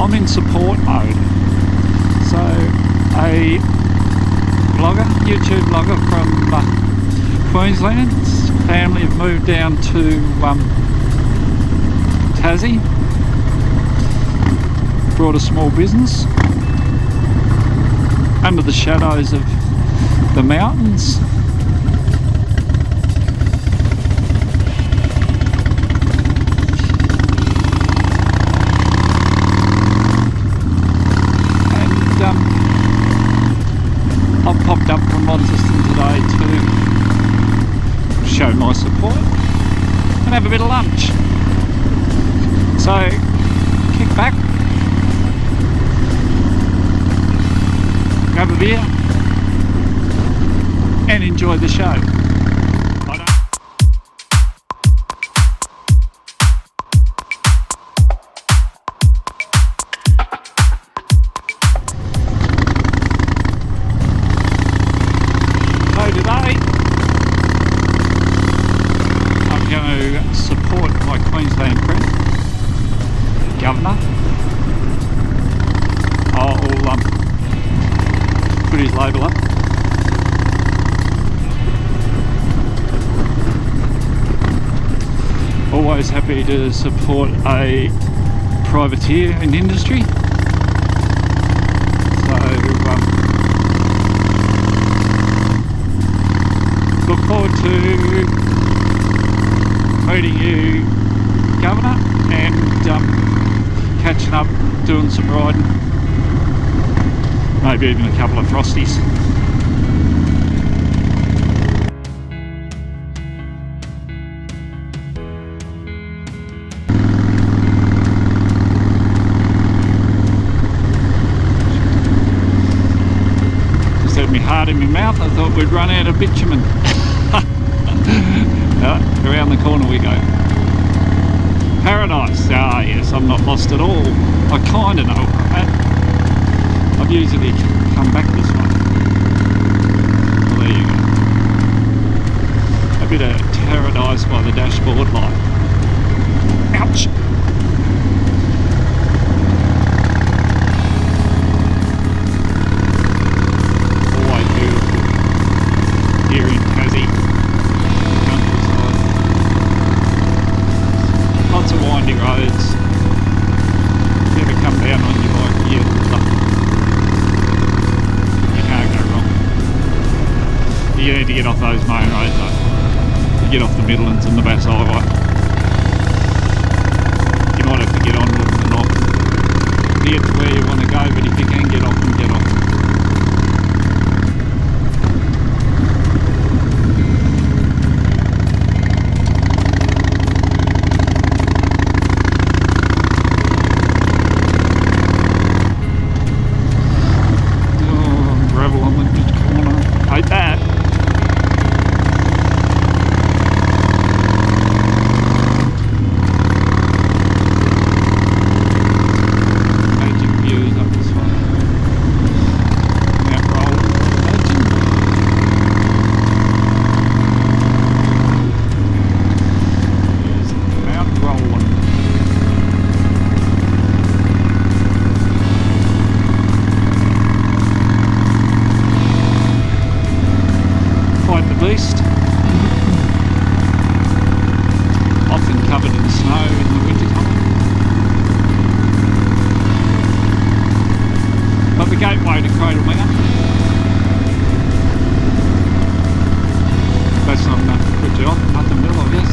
I'm in support mode. So a vlogger, YouTube vlogger from Queensland, family have moved down to Tassie, brought a small business under the shadows of the mountains. I've popped up from Launceston today to show my support and have a bit of lunch. So kick back, grab a beer and enjoy the show. Today I'm going to support my Queensland friend Guvna. I'll put his label up. Always happy to support a privateer in industry. Look forward to meeting you, Guvna, and catching up, doing some riding, maybe even a couple of frosties. Just had me heart in my mouth. I thought we'd run out of bitumen. Around the corner we go. Paradise. Ah yes, I'm not lost at all. I kind of know where I'm at. I've usually come back this way. Well, there you go. A bit of paradise by the dashboard light. Ouch! Always beautiful here in Tassie. Lots of windy roads. Never come down on your bike here. You can't go wrong. You need to get off those main roads though. You get off the Midlands and the Bass Highway. You might have to get on with the knob to get to where you want to go, but if you can get off and get off. Beast. Often covered in snow in the winter time. But the gateway to Cradle Mountain. That's not enough good job, nothing will, I guess.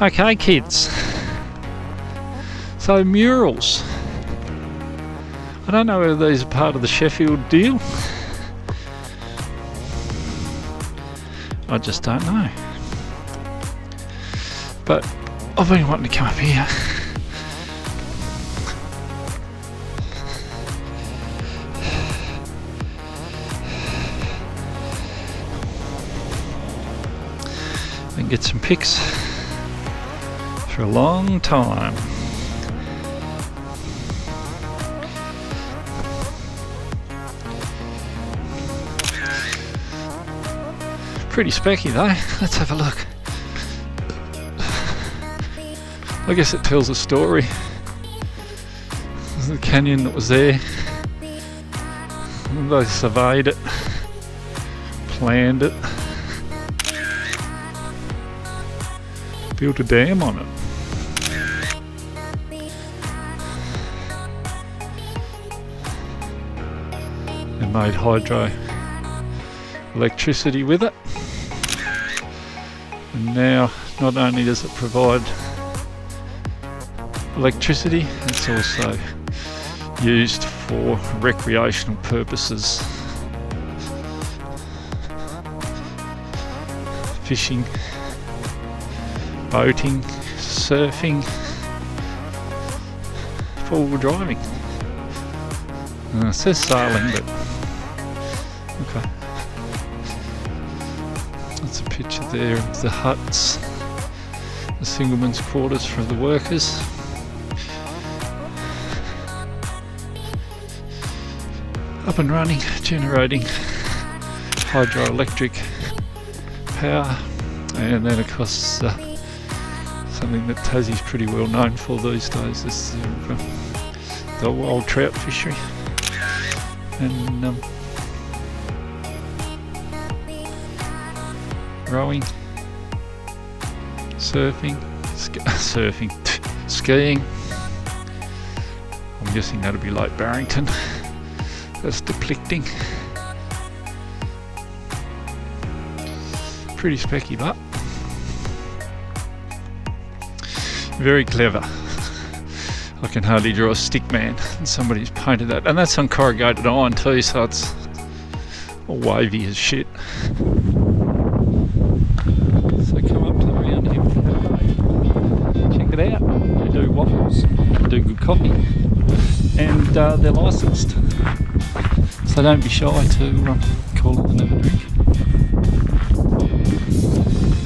Okay kids, so murals. I don't know whether these are part of the Sheffield deal, I just don't know. But I've been wanting to come up here. And get some pics for a long time. Pretty specky though. Let's have a look. I guess it tells a story. There's the canyon that was there. They surveyed it, planned it, built a dam on it. And made hydro electricity with it. And now not only does it provide electricity, it's also used for recreational purposes. Fishing, boating, surfing, four-wheel driving. It says sailing, but okay. That's a picture there of the huts, the singlemen's quarters for the workers. Up and running, generating hydroelectric power, and then of course something that Tassie's pretty well known for these days is the wild trout fishery, and rowing, surfing, skiing. I'm guessing that'll be Lake Barrington. That's depicting. Pretty specky, but very clever. I can hardly draw a stick man, and somebody's painted that, and that's on corrugated iron too, so it's all wavy as shit. So come up to the Round Hill Cafe, check it out. They do waffles, they do good coffee, and they're licensed. So don't be shy to call it and have a drink.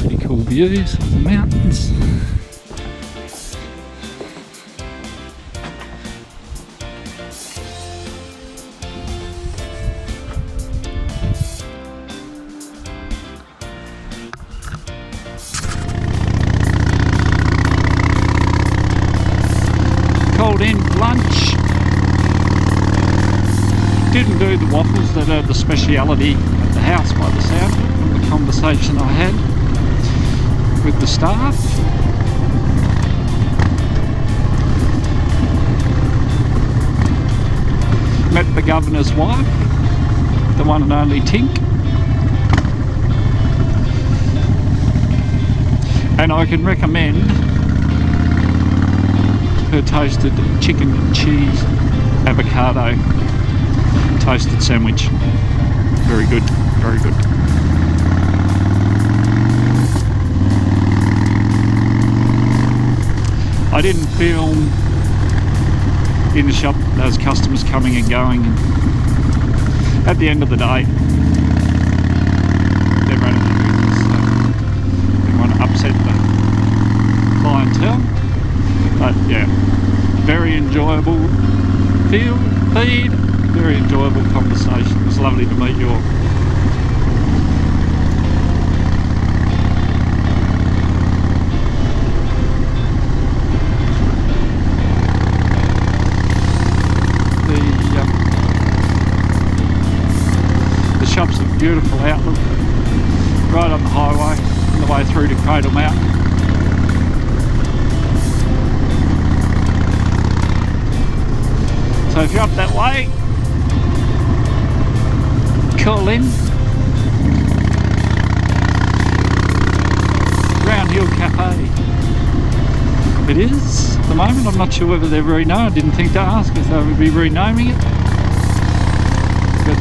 Pretty cool views of the mountains. Cold in lunch. Didn't do the waffles that are the speciality at the house by the sound from the conversation I had with the staff. Met the Governor's wife, the one and only Tink. And I can recommend her toasted chicken and cheese avocado toasted sandwich. Very good, very good. I didn't film in the shop. Those customers coming and going. At the end of the day, they're running the business, so they want to upset the clientele. But yeah, very enjoyable feed, very enjoyable conversation. It was lovely to meet you all. The shop's a beautiful outlook, right on the highway, on the way through to Cradle Mountain. So if you're up that way, call in. Round Hill Cafe. It is at the moment. I'm not sure whether they've renamed. I didn't think to ask if they would be renaming it. But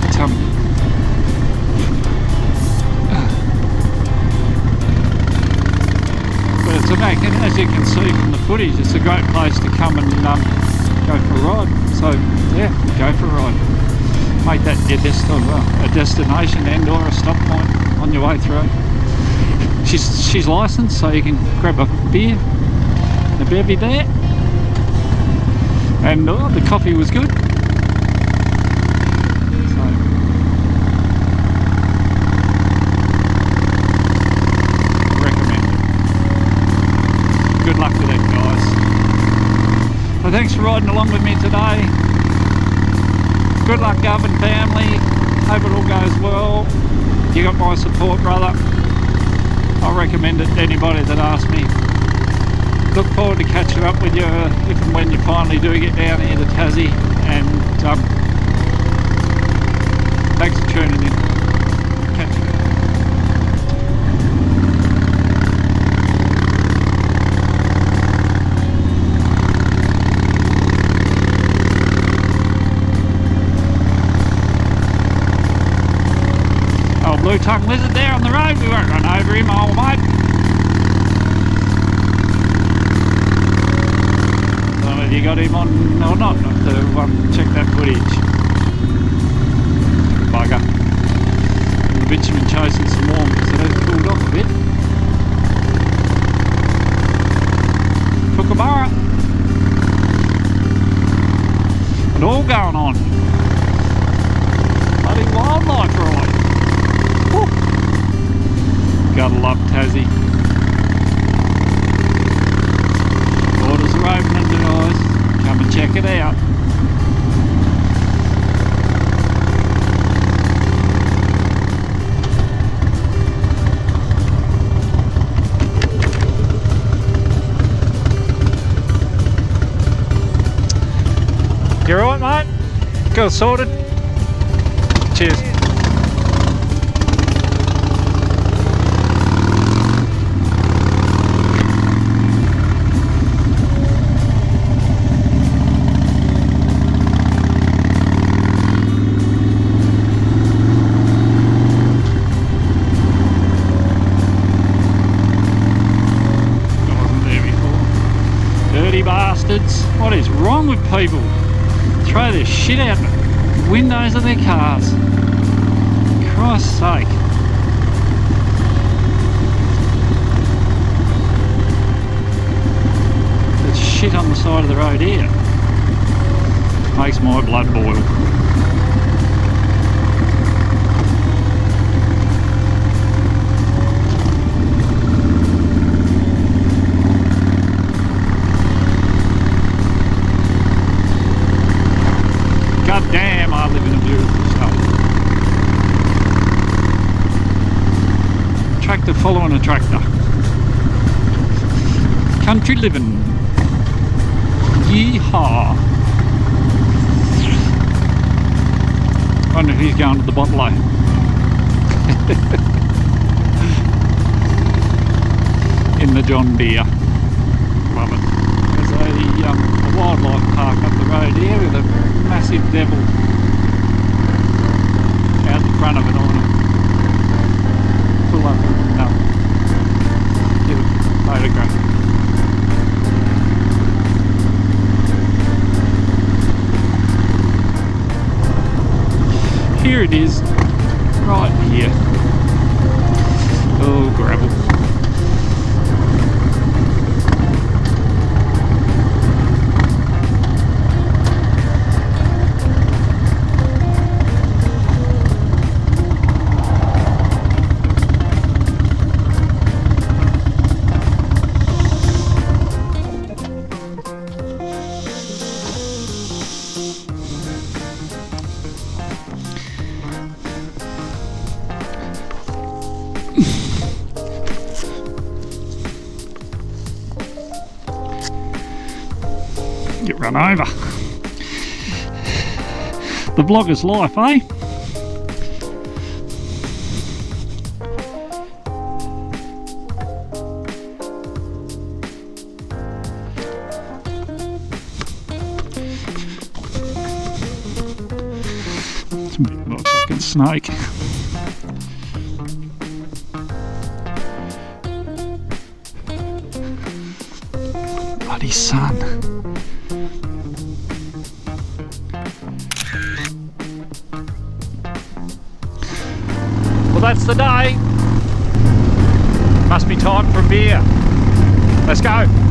footage. It's a great place to come and go for a ride. So yeah, go for a ride. Make that your a destination and or a stop point on your way through. She's licensed, so you can grab a beer and a bevy there. And the coffee was good. So recommend it. Good luck with that, guys. So thanks for riding along with me today. Good luck, Guvna family. Hope it all goes well. You got my support, brother. I recommend it to anybody that asks me. Look forward to catching up with you if and when you finally do get down here to Tassie. And thanks for tuning in. Catch you. Blue tongue lizard there on the road. We won't run over him, old mate. I don't know if you got him on or not. Have to check that footage. Bugger. The bitumen chasing some more because it has cooled off a bit. Kookaburra. And all going on. Bloody wildlife ride. Gotta love Tassie. Borders are opening, guys. Come and check it out. You alright, mate? Got it sorted? Cheers. What is wrong with people? Throw their shit out the windows of their cars. Christ's sake. There's shit on the side of the road here. Makes my blood boil. God damn, I live in a beautiful state. Tractor following a tractor. Country living. Yeehaw. Wonder if he's going to the bottle. In the John Deere. Love it. There's a wildlife park up the road here with a massive devil out the front of it. I want to pull up and give a photograph. Here it is, right here. Oh, gravel. Get run over. The vlogger's life, eh? It's a bit of a fucking snake. bloody sun. Well, that's the day. Must be time for a beer. Let's go.